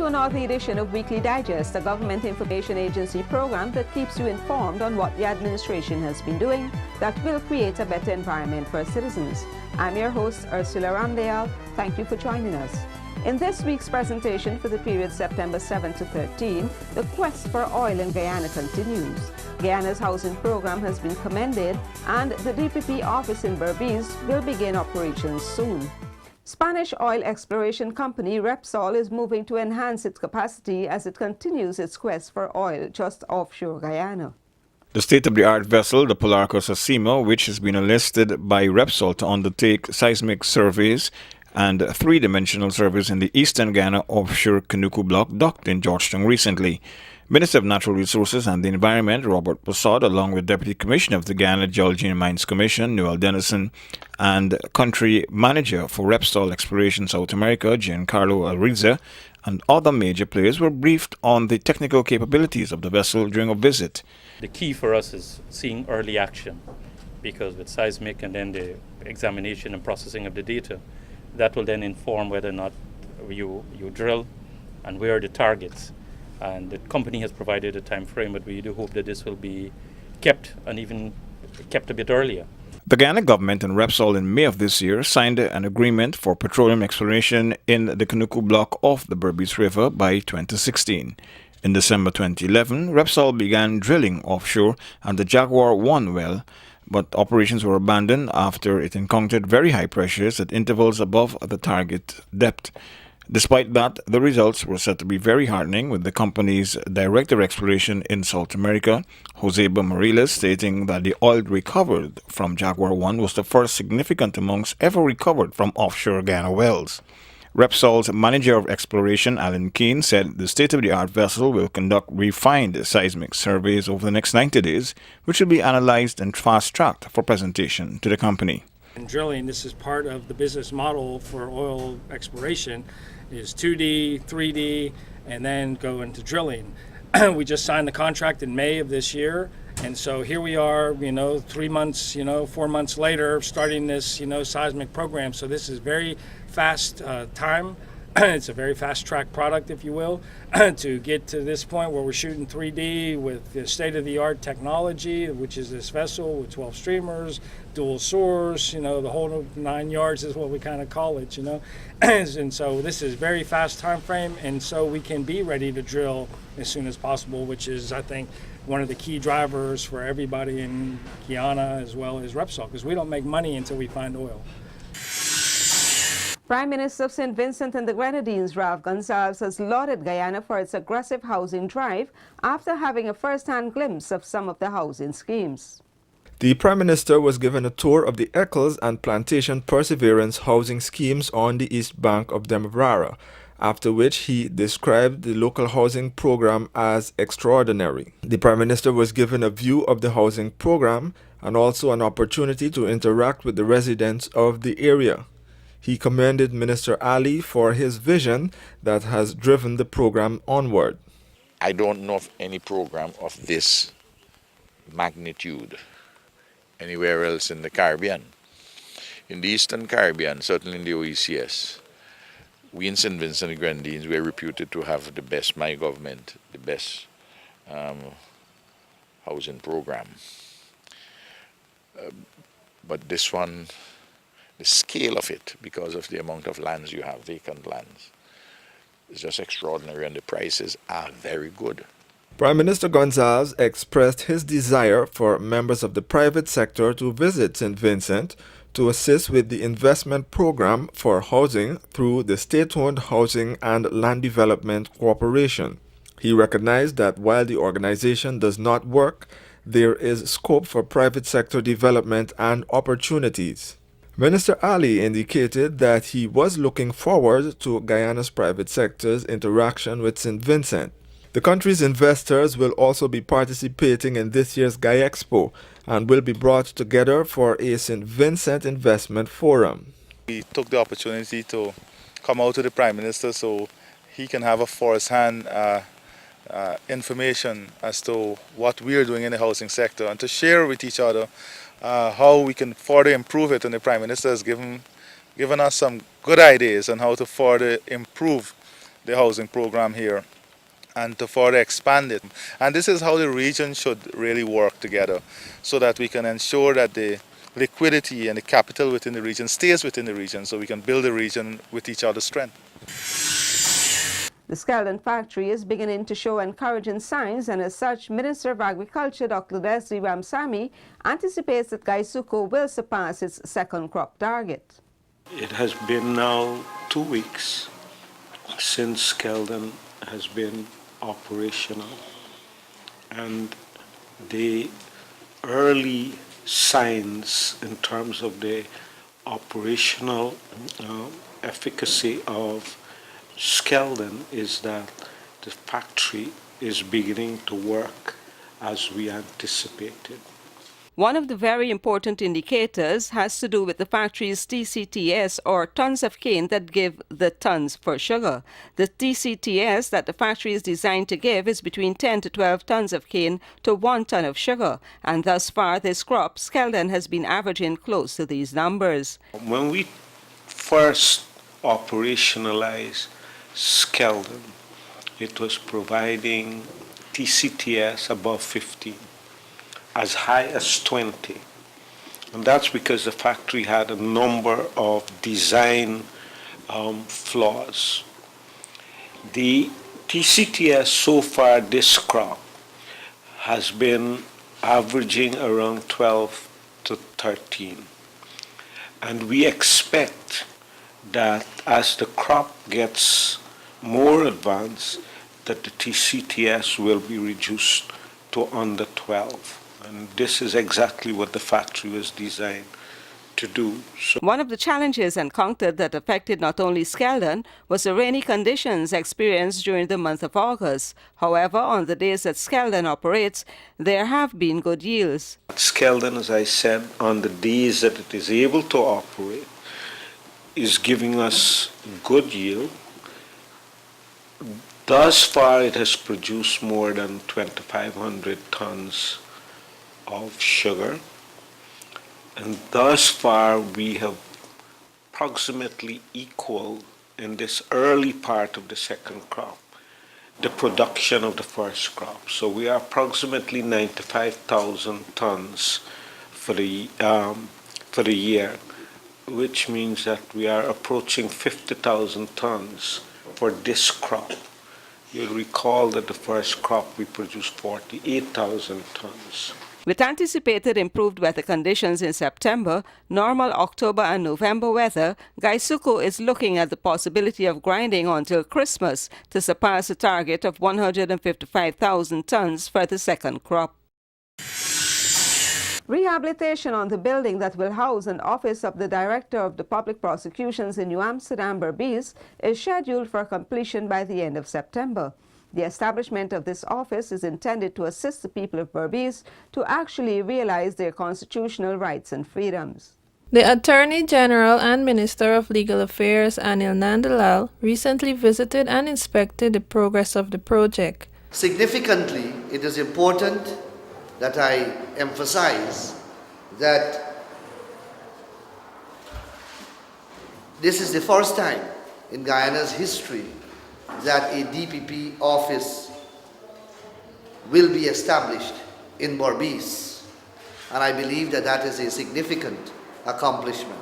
to another edition of Weekly Digest, a government information agency program that keeps you informed on what the administration has been doing that will create a better environment for citizens. I'm your host, Ursula Ramdale. Thank you for joining us. In this week's presentation for the period September 7 to 13, the quest for oil in Guyana continues. Guyana's housing program has been commended, and the DPP office in Berbice will begin operations soon. Spanish oil exploration company Repsol is moving to enhance its capacity as it continues its quest for oil just offshore Guyana. The state-of-the-art vessel, the Polarcos Asima, which has been enlisted by Repsol to undertake seismic surveys and three-dimensional surveys in the eastern Guyana offshore Kanuku block, docked in Georgetown recently. Minister of Natural Resources and the Environment, Robert Posad, along with Deputy Commissioner of the Guyana Geology and Mines Commission, Noel Dennison, and Country Manager for Repsol Exploration South America, Giancarlo Alriza, and other major players were briefed on the technical capabilities of the vessel during a visit. The key for us is seeing early action, because with seismic and then the examination and processing of the data, that will then inform whether or not you drill and where are the targets. And the company has provided a time frame, but we do hope that this will be kept and even kept a bit earlier. The Guyana government and Repsol in May of this year signed an agreement for petroleum exploration in the Kanuku block off the Berbice River by 2016. In December 2011, Repsol began drilling offshore at the Jaguar 1 well, but operations were abandoned after it encountered very high pressures at intervals above the target depth. Despite that, the results were said to be very heartening, with the company's Director of Exploration in South America, Joseba Mariles, stating that the oil recovered from Jaguar 1 was the first significant amounts ever recovered from offshore Guyana wells. Repsol's Manager of Exploration, Alan Keane, said the state-of-the-art vessel will conduct refined seismic surveys over the next 90 days, which will be analyzed and fast-tracked for presentation to the company. In drilling, this is part of the business model for oil exploration, is 2D, 3D, and then go into drilling. We just signed the contract in May of this year, and so here we are, 3 months, 4 months later, starting this, seismic program. So this is very fast time. It's a very fast-track product, if you will, to get to this point where we're shooting 3D with the state-of-the-art technology, which is this vessel with 12 streamers, dual source, the whole 9 yards is what we kind of call it, And so this is very fast time frame, and so we can be ready to drill as soon as possible, which is, I think, one of the key drivers for everybody in Guyana as well as Repsol, because we don't make money until we find oil. Prime Minister of St. Vincent and the Grenadines, Ralph Gonsalves, has lauded Guyana for its aggressive housing drive after having a first-hand glimpse of some of the housing schemes. The Prime Minister was given a tour of the Eccles and Plantation Perseverance housing schemes on the east bank of Demerara, after which he described the local housing program as extraordinary. The Prime Minister was given a view of the housing program and also an opportunity to interact with the residents of the area. He commended Minister Ali for his vision that has driven the program onward. I don't know of any program of this magnitude anywhere else in the Caribbean. In the Eastern Caribbean, certainly in the OECS, we in St. Vincent and the Grenadines, we are reputed to have the best, my government, the best housing program. But this one, the scale of it, because of the amount of lands you have, vacant lands, is just extraordinary, and the prices are very good. Prime Minister Gonsalves expressed his desire for members of the private sector to visit St. Vincent to assist with the investment program for housing through the State-Owned Housing and Land Development Corporation. He recognized that while the organization does not work, there is scope for private sector development and opportunities. Minister Ali indicated that he was looking forward to Guyana's private sector's interaction with St. Vincent. The country's investors will also be participating in this year's GuyExpo and will be brought together for a St. Vincent Investment Forum. We took the opportunity to come out to the Prime Minister so he can have a first-hand information as to what we are doing in the housing sector and to share with each other how we can further improve it. And the Prime Minister has given us some good ideas on how to further improve the housing program here and to further expand it. And this is how the region should really work together so that we can ensure that the liquidity and the capital within the region stays within the region so we can build the region with each other's strength. The Skeldon factory is beginning to show encouraging signs, and as such, Minister of Agriculture Dr. Leslie Ramsamy anticipates that Gaisuko will surpass its second crop target. It has been now 2 weeks since Skeldon has been operational, and the early signs in terms of the operational efficacy of Skeldon is that the factory is beginning to work as we anticipated. One of the very important indicators has to do with the factory's TCTS, or tons of cane that give the tons for sugar. The TCTS that the factory is designed to give is between 10 to 12 tons of cane to 1 ton of sugar, and thus far this crop, Skeldon has been averaging close to these numbers. When we first operationalized Skeldon, it was providing TCTS above 15. As high as 20. And that's because the factory had a number of design flaws. The TCTS so far this crop has been averaging around 12 to 13. And we expect that as the crop gets more advanced, that the TCTS will be reduced to under 12. And this is exactly what the factory was designed to do. So one of the challenges encountered that affected not only Skeldon was the rainy conditions experienced during the month of August. However, on the days that Skeldon operates, there have been good yields. Skeldon, as I said, on the days that it is able to operate, is giving us good yield. Thus far, it has produced more than 2,500 tons of sugar, and thus far we have approximately equaled in this early part of the second crop the production of the first crop. So we are approximately 95,000 tons for the year, which means that we are approaching 50,000 tons for this crop. You'll recall that the first crop we produced 48,000 tons. With anticipated improved weather conditions in September, normal October and November weather, Gaisuko is looking at the possibility of grinding until Christmas to surpass a target of 155,000 tons for the second crop. Rehabilitation on the building that will house an office of the Director of the Public Prosecutions in New Amsterdam, Berbice, is scheduled for completion by the end of September. The establishment of this office is intended to assist the people of Berbice to actually realize their constitutional rights and freedoms. The Attorney General and Minister of Legal Affairs, Anil Nandalal, recently visited and inspected the progress of the project. Significantly, it is important that I emphasize that this is the first time in Guyana's history that a DPP office will be established in Berbice, and I believe that that is a significant accomplishment.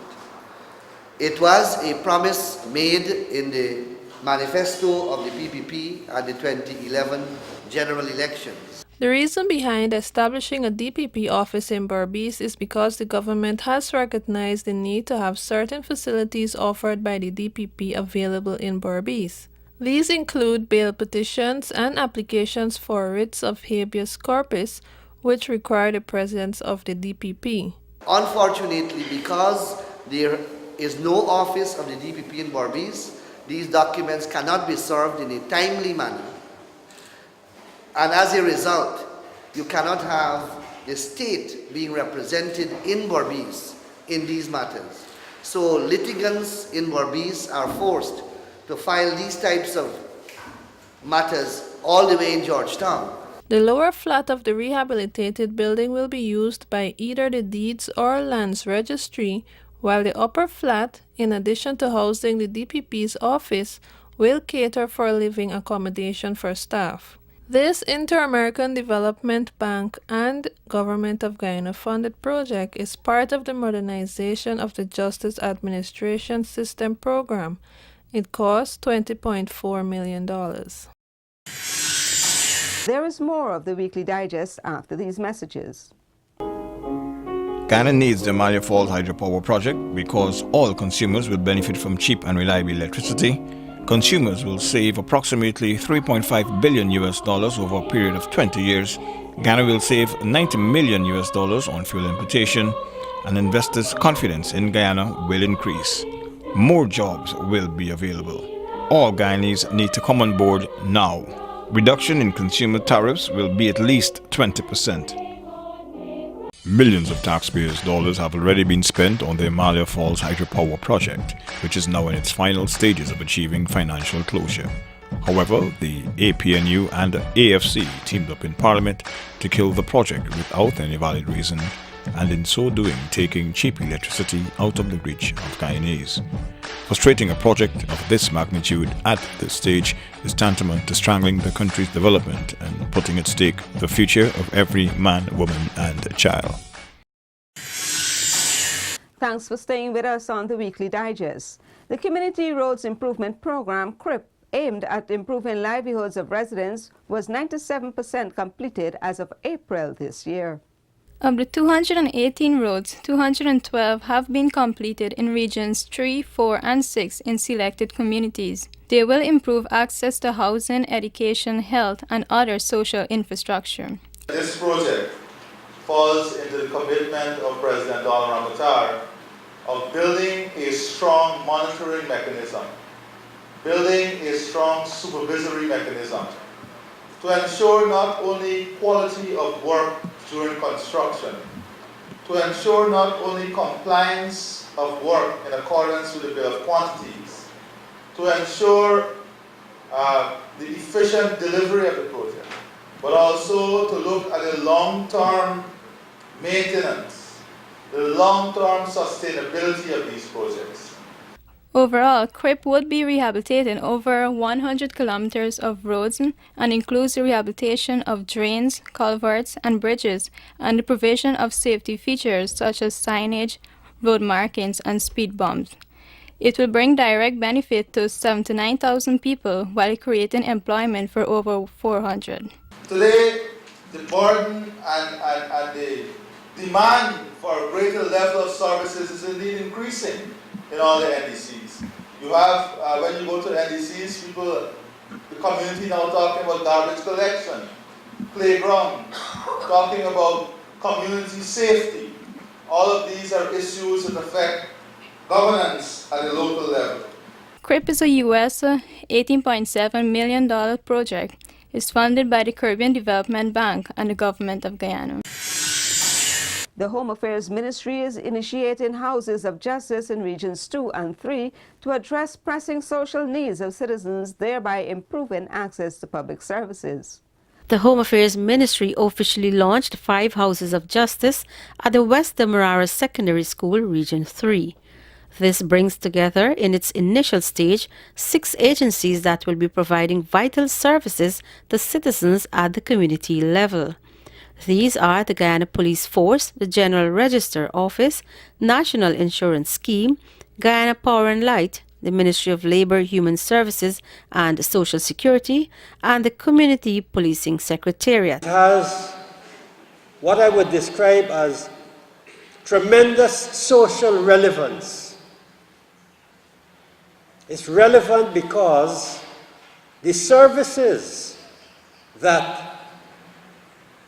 It was a promise made in the manifesto of the PPP at the 2011 general elections. The reason behind establishing a DPP office in Berbice is because the government has recognized the need to have certain facilities offered by the DPP available in Berbice. These include bail petitions and applications for writs of habeas corpus, which require the presence of the DPP. Unfortunately, because there is no office of the DPP in Berbice, these documents cannot be served in a timely manner. And as a result, you cannot have the state being represented in Berbice in these matters. So litigants in Berbice are forced to file these types of matters all the way in Georgetown. The lower flat of the rehabilitated building will be used by either the Deeds or Lands Registry, while the upper flat, in addition to housing the DPP's office, will cater for living accommodation for staff. This Inter-American Development Bank and Government of Guyana funded project is part of the modernization of the Justice Administration System program. It costs $20.4 million. There is more of the Weekly Digest after these messages. Guyana needs the Amalia Falls hydropower project because all consumers will benefit from cheap and reliable electricity. Consumers will save approximately $3.5 billion over a period of 20 years. Ghana will save $90 million on fuel importation, and investors' confidence in Guyana will increase. More jobs will be available. All Guyanese need to come on board now. Reduction in consumer tariffs will be at least 20%. Millions of taxpayers' dollars have already been spent on the Amalia Falls hydropower project, which is now in its final stages of achieving financial closure. However, the APNU and the AFC teamed up in Parliament to kill the project without any valid reason, and in so doing taking cheap electricity out of the reach of Guyanese. Frustrating a project of this magnitude at this stage is tantamount to strangling the country's development and putting at stake the future of every man, woman and child. Thanks for staying with us on the Weekly Digest. The Community Roads Improvement Program, CRIP, aimed at improving livelihoods of residents, was 97% completed as of April this year. Of the 218 roads, 212 have been completed in regions 3, 4, and 6 in selected communities. They will improve access to housing, education, health, and other social infrastructure. This project falls into the commitment of President Donald Ramatar of building a strong monitoring mechanism, building a strong supervisory mechanism to ensure not only quality of work during construction, to ensure not only compliance of work in accordance with the Bill of Quantities, to ensure the efficient delivery of the project, but also to look at the long-term maintenance, the long-term sustainability of these projects. Overall, CRIP would be rehabilitating over 100 kilometers of roads and includes the rehabilitation of drains, culverts, and bridges, and the provision of safety features such as signage, road markings, and speed bumps. It will bring direct benefit to 79,000 people while creating employment for over 400. Today, the burden and the demand for a greater level of services is indeed increasing in all the NDCs. You have, when you go to NDCs, people, the community now talking about garbage collection, playground, talking about community safety. All of these are issues that affect governance at a local level. CRIP is a US $18.7 million project. It's funded by the Caribbean Development Bank and the Government of Guyana. The Home Affairs Ministry is initiating houses of justice in Regions 2 and 3 to address pressing social needs of citizens, thereby improving access to public services. The Home Affairs Ministry officially launched 5 houses of justice at the West Demerara Secondary School, Region 3. This brings together, in its initial stage, 6 agencies that will be providing vital services to citizens at the community level. These are the Guyana Police Force, the General Register Office, National Insurance Scheme, Guyana Power and Light, the Ministry of Labour, Human Services and Social Security, and the Community Policing Secretariat. It has what I would describe as tremendous social relevance. It's relevant because the services that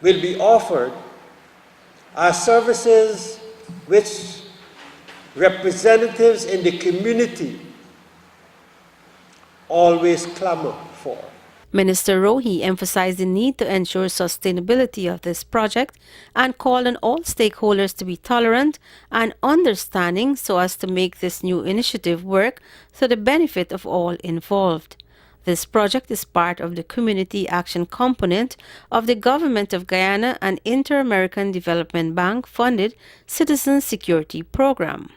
will be offered are services which representatives in the community always clamor for. Minister Rohi emphasized the need to ensure sustainability of this project and called on all stakeholders to be tolerant and understanding so as to make this new initiative work to the benefit of all involved. This project is part of the Community Action Component of the Government of Guyana and Inter-American Development Bank funded Citizen Security Program.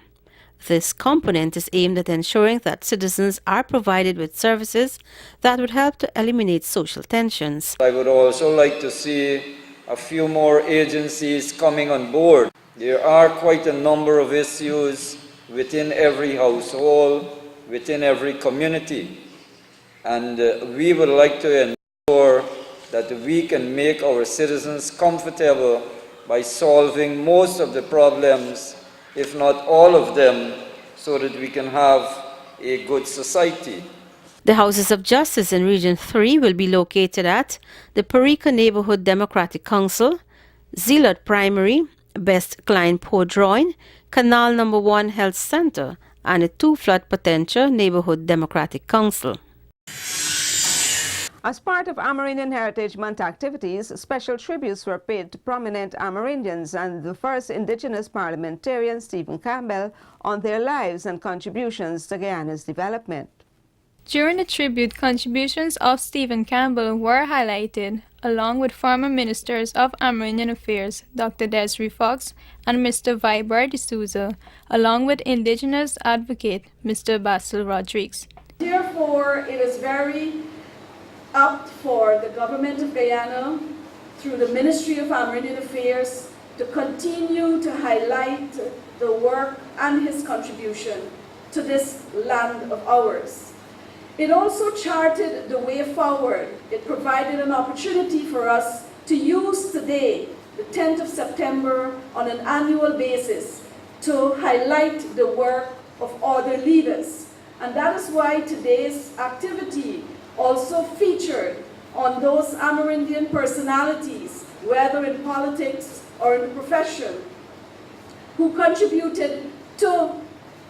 This component is aimed at ensuring that citizens are provided with services that would help to eliminate social tensions. I would also like to see a few more agencies coming on board. There are quite a number of issues within every household, within every community, and we would like to ensure that we can make our citizens comfortable by solving most of the problems, if not all of them, so that we can have a good society. The Houses of Justice in Region 3 will be located at the Perica Neighborhood Democratic Council, Zealot Primary, Best Klein Podroin, Canal No. 1 Health Center, and the 2 Flood Potentia Neighborhood Democratic Council. As part of Amerindian Heritage Month activities, special tributes were paid to prominent Amerindians and the first indigenous parliamentarian, Stephen Campbell, on their lives and contributions to Guyana's development. During the tribute, contributions of Stephen Campbell were highlighted, along with former ministers of Amerindian Affairs, Dr. Desiree Fox and Mr. Viber de Souza, along with indigenous advocate, Mr. Basil Rodriguez. Therefore, it is very apt for the government of Guyana, through the Ministry of Amerindian Affairs, to continue to highlight the work and his contribution to this land of ours. It also charted the way forward. It provided an opportunity for us to use today, the 10th of September, on an annual basis to highlight the work of other leaders. And that is why today's activity also featured on those Amerindian personalities, whether in politics or in the profession, who contributed to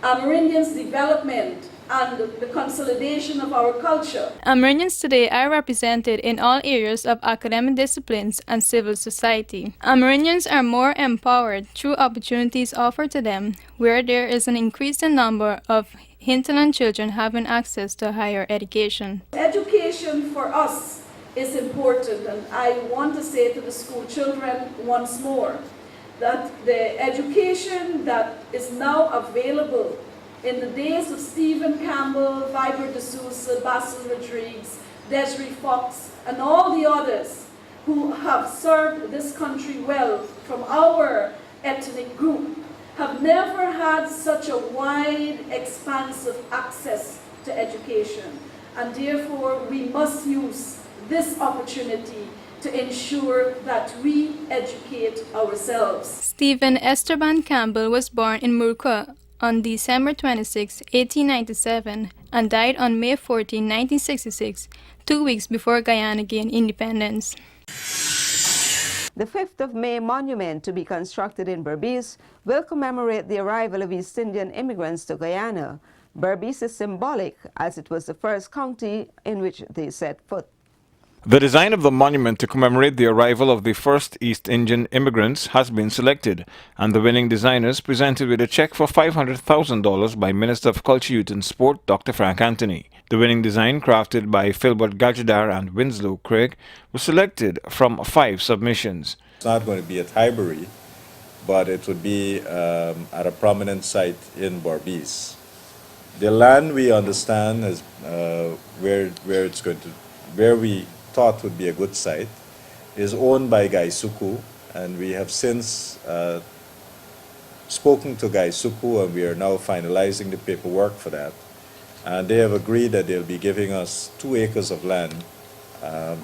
Amerindians' development and the consolidation of our culture. Amerindians today are represented in all areas of academic disciplines and civil society. Amerindians are more empowered through opportunities offered to them, where there is an increasing number of hinterland children having access to higher education. Education for us is important, and I want to say to the school children once more that the education that is now available in the days of Stephen Campbell, Viber de Souza, Basil Rodriguez, Desiree Fox, and all the others who have served this country well from our ethnic group, have never had such a wide expanse of access to education. And therefore, we must use this opportunity to ensure that we educate ourselves. Stephen Esteban Campbell was born in Murka on December 26, 1897, and died on May 14, 1966, 2 weeks before Guyana gained independence. The 5th of May monument to be constructed in Berbice will commemorate the arrival of East Indian immigrants to Guyana. Berbice is symbolic as it was the first county in which they set foot. The design of the monument to commemorate the arrival of the first East Indian immigrants has been selected, and the winning designers presented with a check for $500,000 by Minister of Culture, Youth and Sport, Dr. Frank Anthony. The winning design, crafted by Philbert Gajadar and Winslow Craig, was selected from 5 submissions. It's not going to be at Highbury, but it would be at a prominent site in Berbice. The land, we understand, is where we thought would be a good site, is owned by Guy Suku, and we have since spoken to Guy Suku, and we are now finalizing the paperwork for that. And they have agreed that they'll be giving us 2 acres of land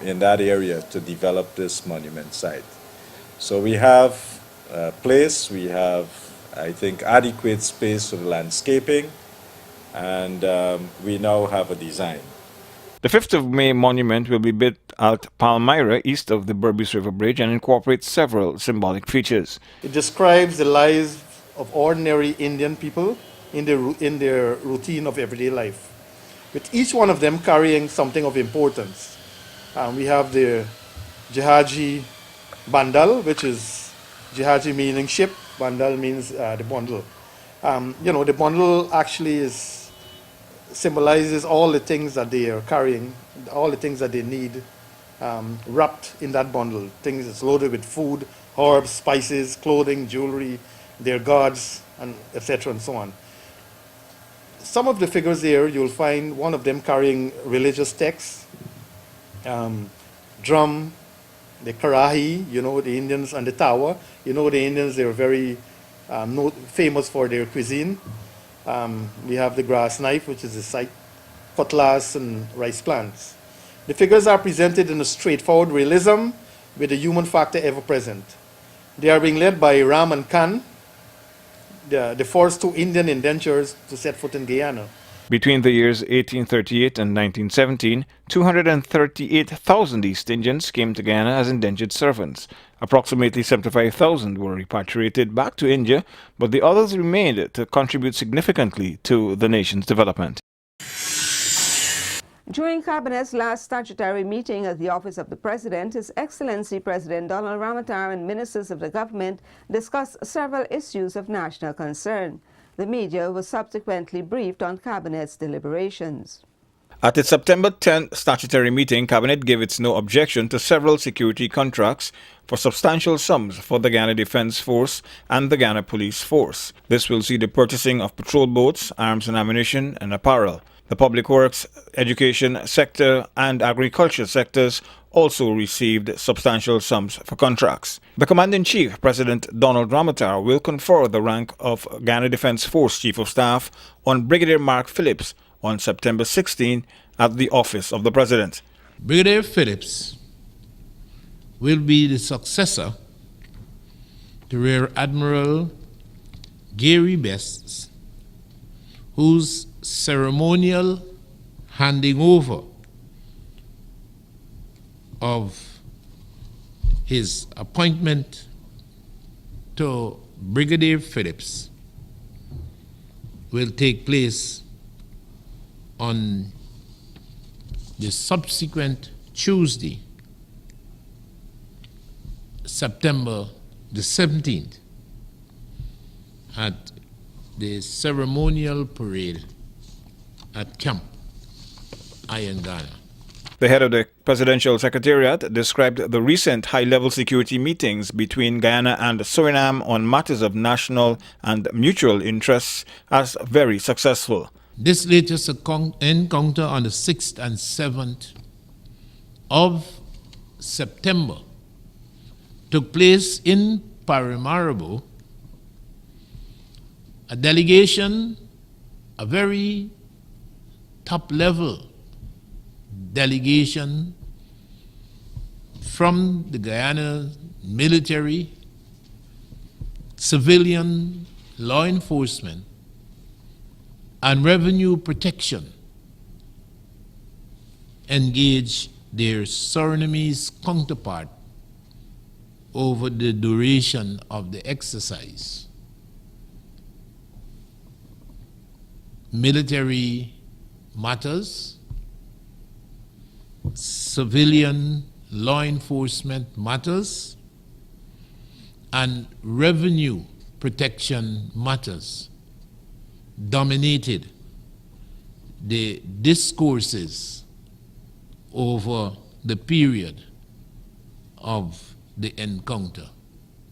in that area to develop this monument site. So we have a place, we have, I think, adequate space for the landscaping, and we now have a design. The 5th of May monument will be built at Palmyra, east of the Berbice River Bridge, and incorporates several symbolic features. It describes the lives of ordinary Indian people in their routine of everyday life, with each one of them carrying something of importance. We have the Jihaji Bandal, which is Jihaji meaning ship, Bandal means the bundle. The bundle actually symbolizes all the things that they are carrying, all the things that they need wrapped in that bundle. Things that's loaded with food, herbs, spices, clothing, jewelry, their gods, and etc. and so on. some of the figures there, you'll find one of them carrying religious texts, drum, the karahi, the Indians, and the tawa. The Indians, they're very famous for their cuisine. We have the grass knife, which is the site, cutlass, and rice plants. The figures are presented in a straightforward realism with the human factor ever present. They are being led by Ram and Khan, the first two Indian indentures to set foot in Guyana. Between the years 1838 and 1917, 238,000 East Indians came to Guyana as indentured servants. Approximately 75,000 were repatriated back to India, but the others remained to contribute significantly to the nation's development. During Cabinet's last statutory meeting at the Office of the President, His Excellency President Donald Ramotar and ministers of the government discussed several issues of national concern. The media was subsequently briefed on Cabinet's deliberations. At its September 10th statutory meeting, Cabinet gave its no objection to several security contracts for substantial sums for the Guyana Defence Force and the Guyana Police Force. This will see the purchasing of patrol boats, arms and ammunition, and apparel. The public works, education sector, and agriculture sectors also received substantial sums for contracts. The Commander-in-Chief, President Donald Ramotar, will confer the rank of Guyana Defence Force Chief of Staff on Brigadier Mark Phillips on September 16 at the Office of the President. Brigadier Phillips will be the successor to Rear Admiral Gary Best, whose ceremonial handing over of his appointment to Brigadier Phillips will take place on the subsequent Tuesday, September the 17th, at the ceremonial parade at Camp Ghana. The head of the Presidential Secretariat described the recent high-level security meetings between Guyana and Suriname on matters of national and mutual interests as very successful. This latest encounter on the 6th and 7th of September took place in Paramaribo. A delegation, a very top-level delegation from the Guyana military, civilian, law enforcement, and revenue protection engage their Surinamese counterpart over the duration of the exercise. Military matters, civilian law enforcement matters, and revenue protection matters dominated the discourses over the period of the encounter.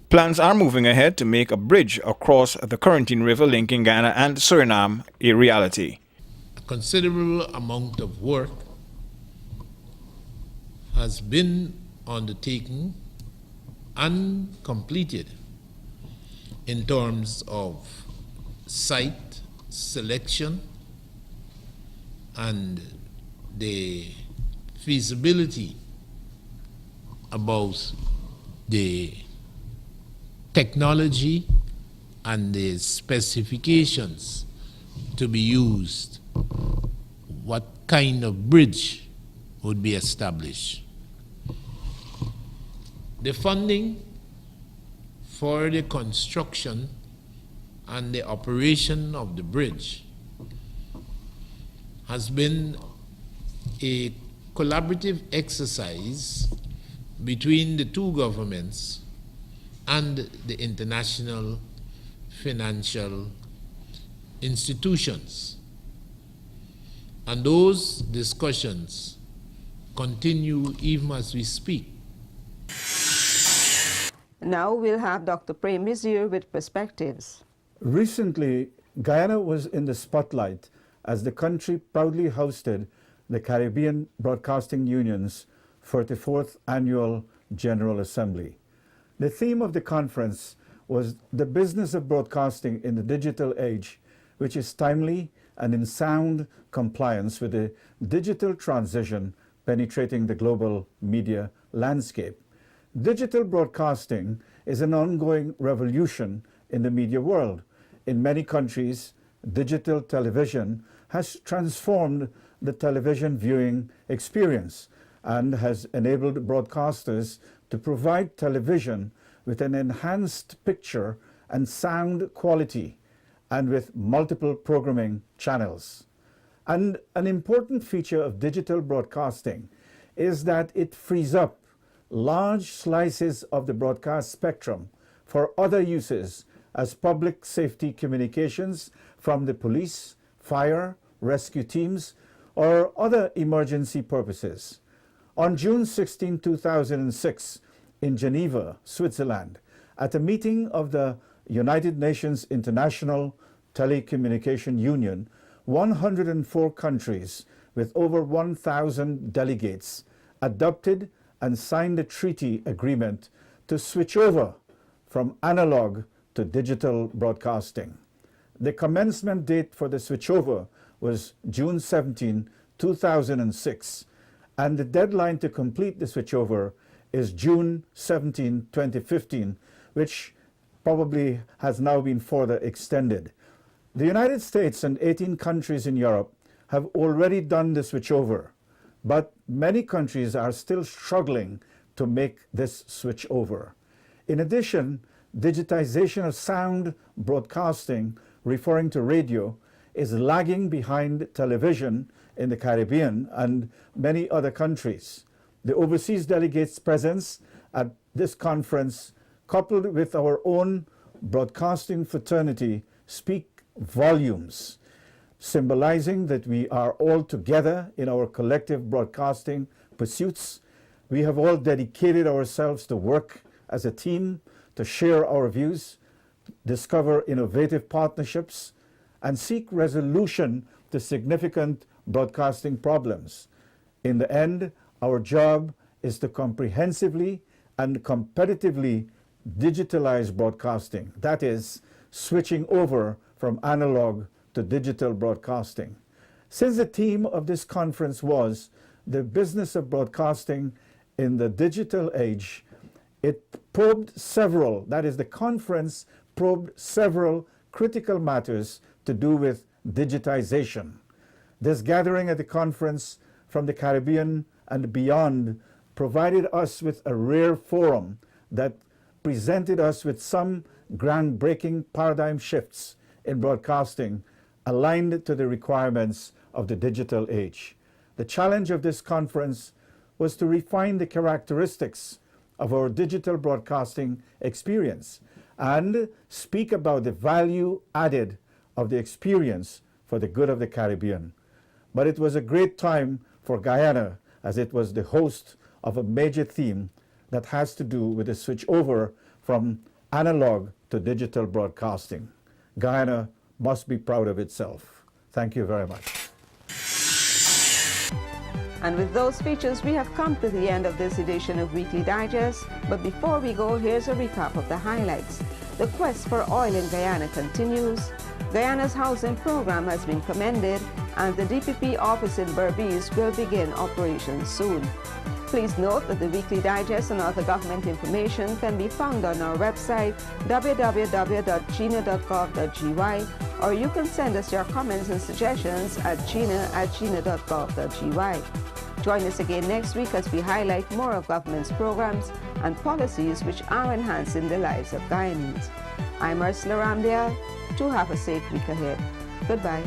Plans are moving ahead to make a bridge across the Corentyne River linking Guyana and Suriname a reality. A considerable amount of work has been undertaken and completed in terms of site selection and the feasibility about the technology and the specifications to be used, what kind of bridge would be established. The funding for the construction and the operation of the bridge has been a collaborative exercise between the two governments and the international financial institutions. And those discussions continue even as we speak. Now we'll have Dr. Primas here with perspectives. Recently, Guyana was in the spotlight as the country proudly hosted the Caribbean Broadcasting Union's 44th Annual General Assembly. The theme of the conference was the business of broadcasting in the digital age, which is timely and in sound compliance with the digital transition penetrating the global media landscape. Digital broadcasting is an ongoing revolution in the media world. In many countries, digital television has transformed the television viewing experience and has enabled broadcasters to provide television with an enhanced picture and sound quality and with multiple programming channels. And an important feature of digital broadcasting is that it frees up large slices of the broadcast spectrum for other uses as public safety communications from the police, fire, rescue teams, or other emergency purposes. On June 16, 2006, in Geneva, Switzerland, at a meeting of the United Nations International Telecommunication Union, 104 countries with over 1,000 delegates adopted and signed a treaty agreement to switch over from analog to digital broadcasting. The commencement date for the switchover was June 17, 2006, and the deadline to complete the switchover is June 17, 2015, which probably has now been further extended. The United States and 18 countries in Europe have already done the switchover, but many countries are still struggling to make this switchover. In addition, digitization of sound broadcasting, referring to radio, is lagging behind television in the Caribbean and many other countries. The overseas delegates' presence at this conference, coupled with our own broadcasting fraternity, speak volumes, symbolizing that we are all together in our collective broadcasting pursuits. We have all dedicated ourselves to work as a team, to share our views, discover innovative partnerships, and seek resolution to significant broadcasting problems. In the end, our job is to comprehensively and competitively digitalize broadcasting, that is, switching over from analog to digital broadcasting. Since the theme of this conference was the business of broadcasting in the digital age, it probed several, that is, the conference probed several critical matters to do with digitization. This gathering at the conference from the Caribbean and beyond provided us with a rare forum that presented us with some groundbreaking paradigm shifts in broadcasting aligned to the requirements of the digital age. The challenge of this conference was to refine the characteristics of our digital broadcasting experience and speak about the value added of the experience for the good of the Caribbean. But it was a great time for Guyana, as it was the host of a major theme that has to do with the switch over from analog to digital broadcasting. Guyana must be proud of itself. Thank you very much. And with those features, we have come to the end of this edition of Weekly Digest. But before we go, here's a recap of the highlights. The quest for oil in Guyana continues. Guyana's housing program has been commended, and the DPP office in Berbice will begin operations soon. Please note that the Weekly Digest and other government information can be found on our website, www.gina.gov.gy, or you can send us your comments and suggestions at gina@gina.gov.gy. Join us again next week as we highlight more of government's programs and policies which are enhancing the lives of Guyanese. I'm Ursula Ramdale. Do have a safe week ahead. Goodbye.